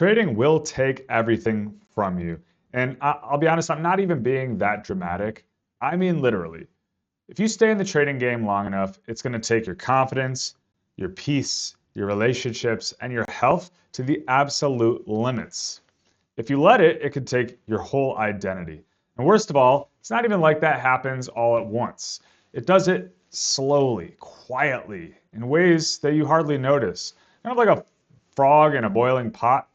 Trading will take everything from you. And I'll be honest, I'm not even being that dramatic. I mean, literally. If you stay in the trading game long enough, it's going to take your confidence, your peace, your relationships, and your health to the absolute limits. If you let it, it could take your whole identity. And worst of all, it's not even like that happens all at once. It does it slowly, quietly, in ways that you hardly notice. Kind of like a frog in a boiling pot,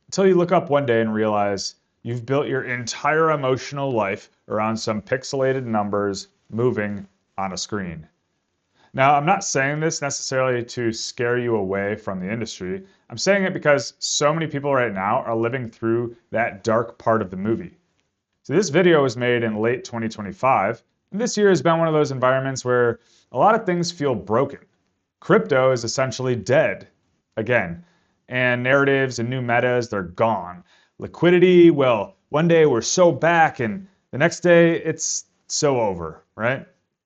until you look up one day and realize you've built your entire emotional life around some pixelated numbers moving on a screen. Now, I'm not saying this necessarily to scare you away from the industry. I'm saying it because so many people right now are living through that dark part of the movie. So this video was made in late 2025, and this year has been one of those environments where a lot of things feel broken. Crypto is essentially dead again, and narratives and new metas, they're gone. Liquidity, well, one day we're so back, and the next day it's so over, right?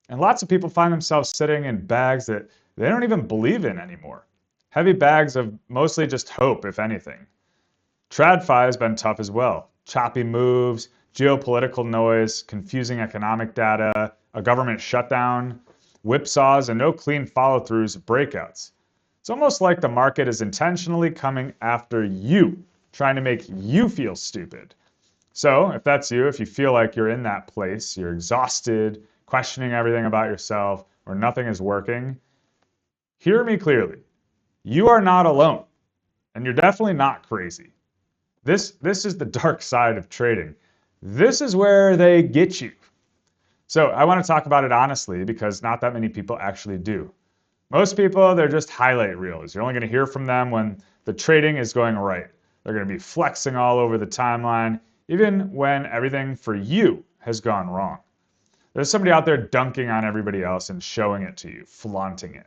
And lots of people find themselves sitting in bags that they don't even believe in anymore. Heavy bags of mostly just hope, if anything. TradFi has been tough as well. Choppy moves, geopolitical noise, confusing economic data, a government shutdown, whipsaws, and no clean follow-throughs of breakouts. It's almost like the market is intentionally coming after you, trying to make you feel stupid. So, if that's you, if you feel like you're in that place, you're exhausted, questioning everything about yourself, or nothing is working, hear me clearly. You are not alone, and you're definitely not crazy. This is the dark side of trading. This is where they get you. So, I want to talk about it honestly because not that many people actually do. Most people, they're just highlight reels. You're only going to hear from them when the trading is going right. They're going to be flexing all over the timeline, even when everything for you has gone wrong. There's somebody out there dunking on everybody else and showing it to you, flaunting it.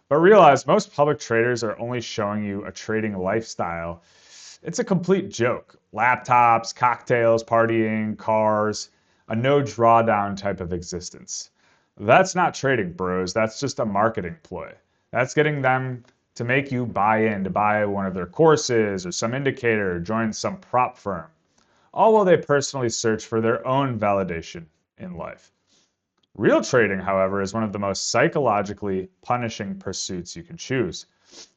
But realize most public traders are only showing you a trading lifestyle. It's a complete joke. Laptops, cocktails, partying, cars, a no drawdown type of existence. That's not trading, bros. That's just a marketing ploy. That's getting them to make you buy in, to buy one of their courses or some indicator, or join some prop firm, all while they personally search for their own validation in life. Real trading, however, is one of the most psychologically punishing pursuits you can choose.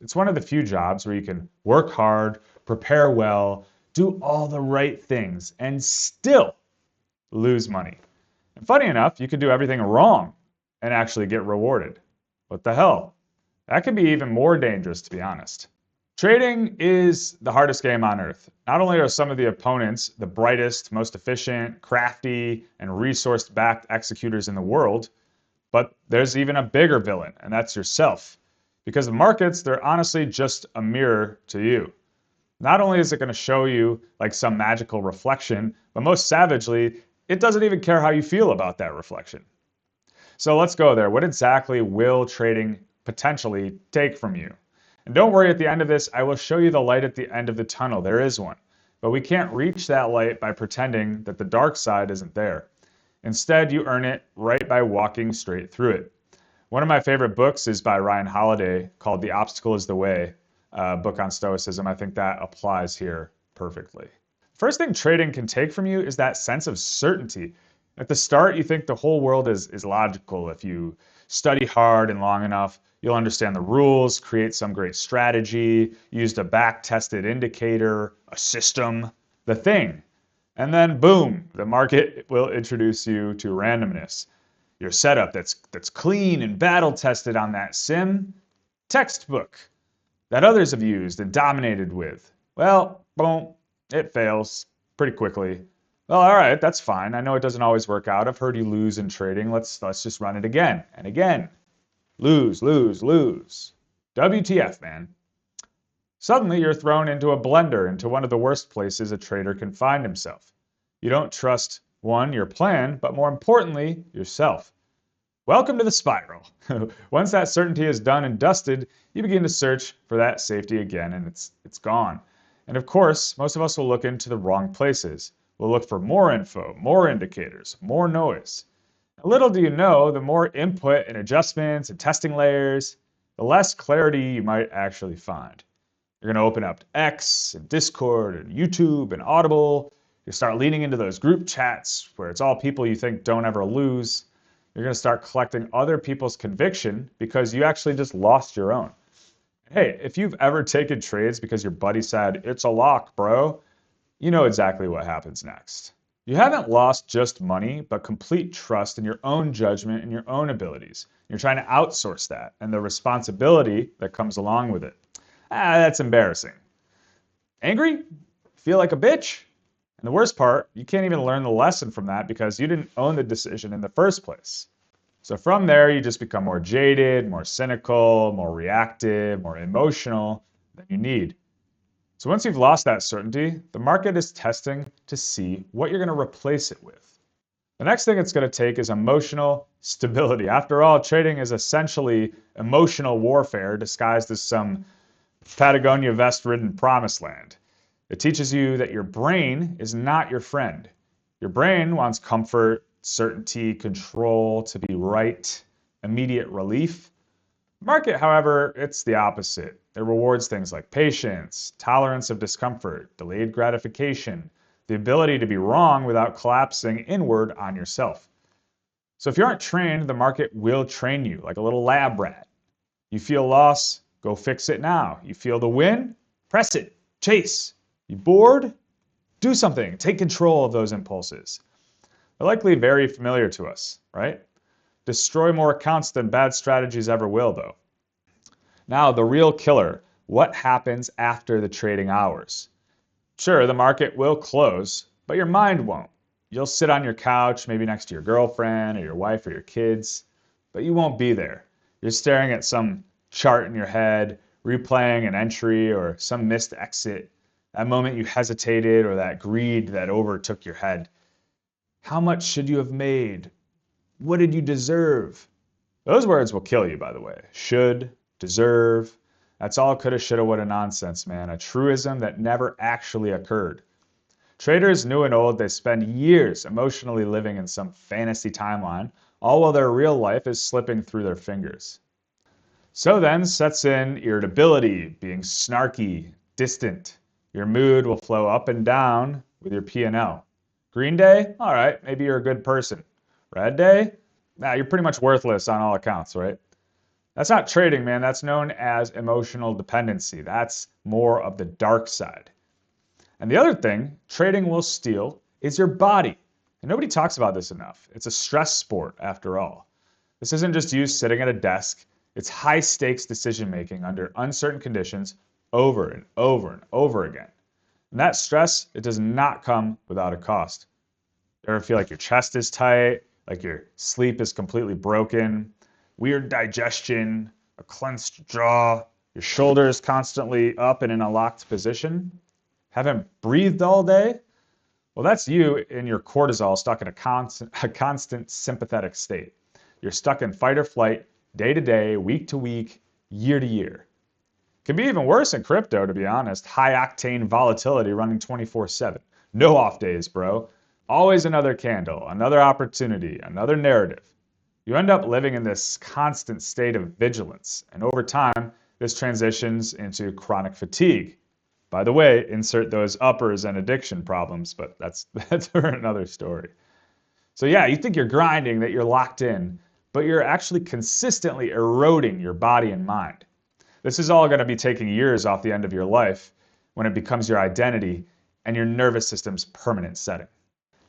It's one of the few jobs where you can work hard, prepare well, do all the right things, and still lose money. And funny enough, you could do everything wrong and actually get rewarded. What the hell? That could be even more dangerous, to be honest. Trading is the hardest game on earth. Not only are some of the opponents the brightest, most efficient, crafty, and resource-backed executors in the world, but there's even a bigger villain, and that's yourself. Because the markets, they're honestly just a mirror to you. Not only is it going to show you like some magical reflection, but most savagely, it doesn't even care how you feel about that reflection. So let's go there. What exactly will trading potentially take from you? And don't worry, at the end of this, I will show you the light at the end of the tunnel. There is one. But we can't reach that light by pretending that the dark side isn't there. Instead, you earn it right by walking straight through it. One of my favorite books is by Ryan Holiday called The Obstacle is the Way, a book on Stoicism. I think that applies here perfectly. First thing trading can take from you is that sense of certainty. At the start, you think the whole world is logical. If you study hard and long enough, you'll understand the rules, create some great strategy, use a back-tested indicator, a system, the thing. And then boom, the market will introduce you to randomness. Your setup that's clean and battle-tested on that sim textbook that others have used and dominated with. Well, boom, it fails pretty quickly. Well, all right, that's fine. I know it doesn't always work out. I've heard you lose in trading. Let's just run it again and again. Lose, lose, lose. WTF, man. Suddenly, you're thrown into a blender, into one of the worst places a trader can find himself. You don't trust, one, your plan, but more importantly, yourself. Welcome to the spiral. Once that certainty is done and dusted, you begin to search for that safety again, and it's gone. And of course, most of us will look into the wrong places. We'll look for more info, more indicators, more noise. Little do you know, the more input and adjustments and testing layers, the less clarity you might actually find. You're going to open up X and Discord and YouTube and Audible. You start leaning into those group chats where it's all people you think don't ever lose. You're going to start collecting other people's conviction because you actually just lost your own. Hey, if you've ever taken trades because your buddy said, "It's a lock, bro," you know exactly what happens next. You haven't lost just money, but complete trust in your own judgment and your own abilities. You're trying to outsource that and the responsibility that comes along with it. That's embarrassing. Angry? Feel like a bitch? And the worst part, you can't even learn the lesson from that because you didn't own the decision in the first place. So from there, you just become more jaded, more cynical, more reactive, more emotional than you need. So once you've lost that certainty, the market is testing to see what you're going to replace it with. The next thing it's going to take is emotional stability. After all, trading is essentially emotional warfare disguised as some Patagonia vest-ridden promised land. It teaches you that your brain is not your friend. Your brain wants comfort, certainty, control, to be right, immediate relief. Market, however, it's the opposite. It rewards things like patience, tolerance of discomfort, delayed gratification, the ability to be wrong without collapsing inward on yourself. So if you aren't trained, the market will train you like a little lab rat. You feel loss, go fix it now. You feel the win, press it, chase. You bored? Do something. Take control of those impulses. They're likely very familiar to us, right? Destroy more accounts than bad strategies ever will, though. Now, the real killer, what happens after the trading hours? Sure, the market will close, but your mind won't. You'll sit on your couch, maybe next to your girlfriend or your wife or your kids, but you won't be there. You're staring at some chart in your head, replaying an entry or some missed exit, that moment you hesitated or that greed that overtook your head. How much should you have made? What did you deserve? Those words will kill you, by the way. Should, deserve. That's all coulda, shoulda, woulda nonsense, man. A truism that never actually occurred. Traders, new and old, they spend years emotionally living in some fantasy timeline, all while their real life is slipping through their fingers. So then sets in irritability, being snarky, distant. Your mood will flow up and down with your P&L. Green day? All right, maybe you're a good person. Red day? Nah, you're pretty much worthless on all accounts, right? That's not trading, man. That's known as emotional dependency. That's more of the dark side. And the other thing trading will steal is your body. And nobody talks about this enough. It's a stress sport, after all. This isn't just you sitting at a desk. It's high-stakes decision-making under uncertain conditions over and over and over again. And that stress, it does not come without a cost. You ever feel like your chest is tight, like your sleep is completely broken, weird digestion, a clenched jaw, your shoulders constantly up and in a locked position? Haven't breathed all day? Well, that's you in your cortisol stuck in a constant sympathetic state. You're stuck in fight or flight, day to day, week to week, year to year. It can be even worse in crypto, to be honest. High octane volatility running 24/7. No off days, bro. Always another candle, another opportunity, another narrative. You end up living in this constant state of vigilance, and over time, this transitions into chronic fatigue. By the way, insert those uppers and addiction problems, but that's for another story. So yeah, you think you're grinding, that you're locked in, but you're actually consistently eroding your body and mind. This is all going to be taking years off the end of your life when it becomes your identity and your nervous system's permanent setting.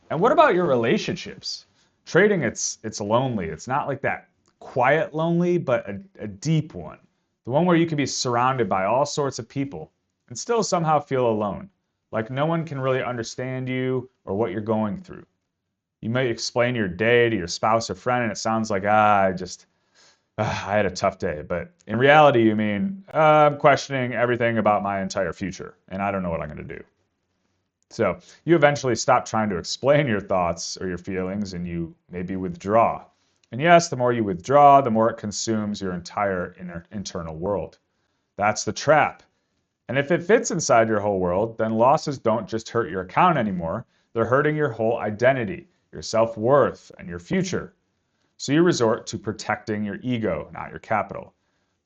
And what about your relationships? Trading, it's lonely. It's not like that quiet lonely, but a deep one. The one where you can be surrounded by all sorts of people and still somehow feel alone, like no one can really understand you or what you're going through. You might explain your day to your spouse or friend, and it sounds like, I had a tough day. But in reality, you mean, I'm questioning everything about my entire future, and I don't know what I'm going to do. So you eventually stop trying to explain your thoughts or your feelings, and you maybe withdraw. And yes, the more you withdraw, the more it consumes your entire internal world. That's the trap. And if it fits inside your whole world, then losses don't just hurt your account anymore. They're hurting your whole identity, your self-worth, and your future. So you resort to protecting your ego, not your capital.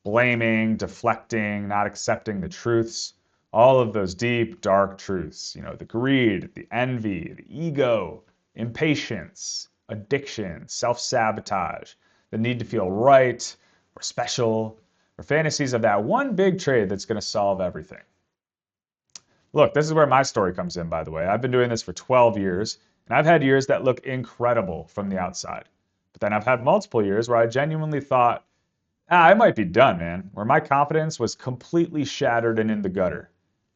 blaming, deflecting, not accepting the truths, all of those deep, dark truths, the greed, the envy, the ego, impatience, addiction, self-sabotage, the need to feel right or special, or fantasies of that one big trade that's going to solve everything. Look, this is where my story comes in, by the way. I've been doing this for 12 years, and I've had years that look incredible from the outside. But then I've had multiple years where I genuinely thought, I might be done, man, where my confidence was completely shattered and in the gutter.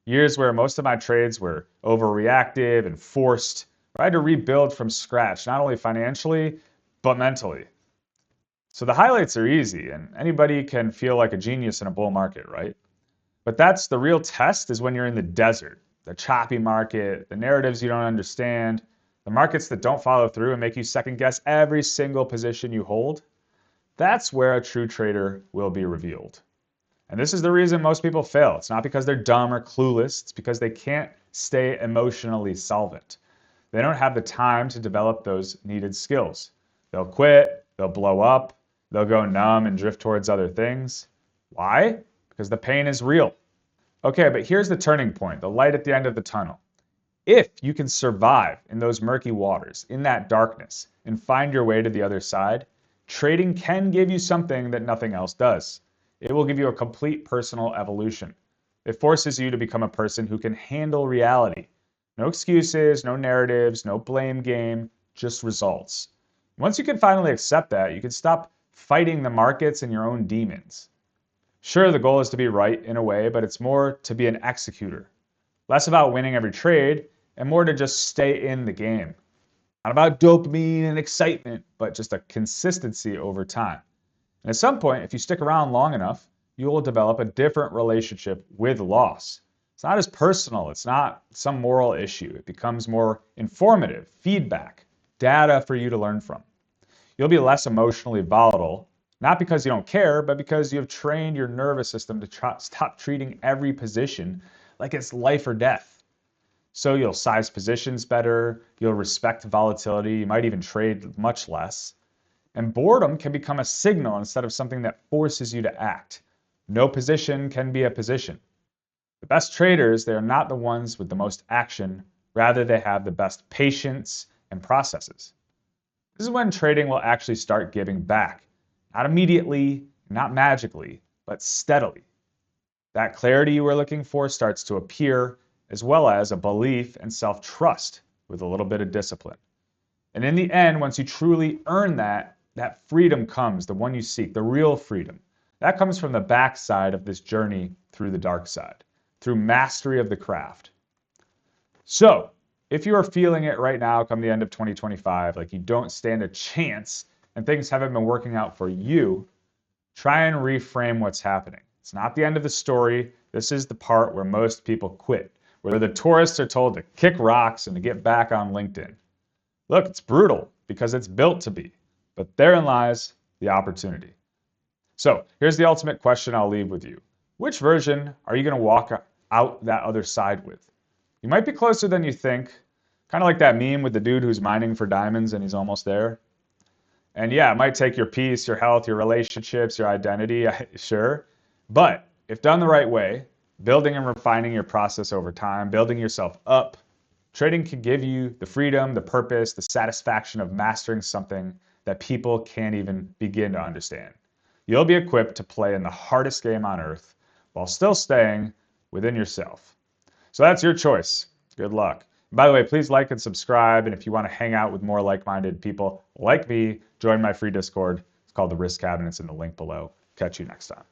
Years where most of my trades were overreactive and forced, where I had to rebuild from scratch, not only financially, but mentally. So the highlights are easy, and anybody can feel like a genius in a bull market, right? But that's the real test, is when you're in the desert, the choppy market, the narratives you don't understand, the markets that don't follow through and make you second guess every single position you hold. That's where a true trader will be revealed. And this is the reason most people fail. It's not because they're dumb or clueless. It's because they can't stay emotionally solvent. They don't have the time to develop those needed skills. They'll quit, they'll blow up, they'll go numb and drift towards other things. Why? Because the pain is real. Okay, but here's the turning point, the light at the end of the tunnel. If you can survive in those murky waters, in that darkness, and find your way to the other side, trading can give you something that nothing else does. It will give you a complete personal evolution. It forces you to become a person who can handle reality. No excuses, no narratives, no blame game, just results. Once you can finally accept that, you can stop fighting the markets and your own demons. Sure, the goal is to be right in a way, but it's more to be an executor. Less about winning every trade and more to just stay in the game. Not about dopamine and excitement, but just a consistency over time. And at some point, if you stick around long enough, you will develop a different relationship with loss. It's not as personal. It's not some moral issue. It becomes more informative, feedback, data for you to learn from. You'll be less emotionally volatile, not because you don't care, but because you have trained your nervous system to stop treating every position like it's life or death. So you'll size positions better, you'll respect volatility, you might even trade much less. And boredom can become a signal instead of something that forces you to act. No position can be a position. The best traders, they are not the ones with the most action, rather they have the best patience and processes. This is when trading will actually start giving back. Not immediately, not magically, but steadily. That clarity you were looking for starts to appear, as well as a belief and self-trust with a little bit of discipline. And in the end, once you truly earn that freedom comes, the one you seek, the real freedom. That comes from the backside of this journey through the dark side, through mastery of the craft. So, if you are feeling it right now come the end of 2025, like you don't stand a chance and things haven't been working out for you, try and reframe what's happening. It's not the end of the story. This is the part where most people quit, where the tourists are told to kick rocks and to get back on LinkedIn. Look, it's brutal because it's built to be, but therein lies the opportunity. So here's the ultimate question I'll leave with you. Which version are you going to walk out that other side with? You might be closer than you think, kind of like that meme with the dude who's mining for diamonds and he's almost there. And yeah, it might take your peace, your health, your relationships, your identity, sure. But if done the right way, building and refining your process over time, building yourself up, trading can give you the freedom, the purpose, the satisfaction of mastering something that people can't even begin to understand. You'll be equipped to play in the hardest game on earth while still staying within yourself. So that's your choice. Good luck. By the way, please like and subscribe. And if you want to hang out with more like-minded people like me, join my free Discord. It's called the Risk Cabinet. It's in the link below. Catch you next time.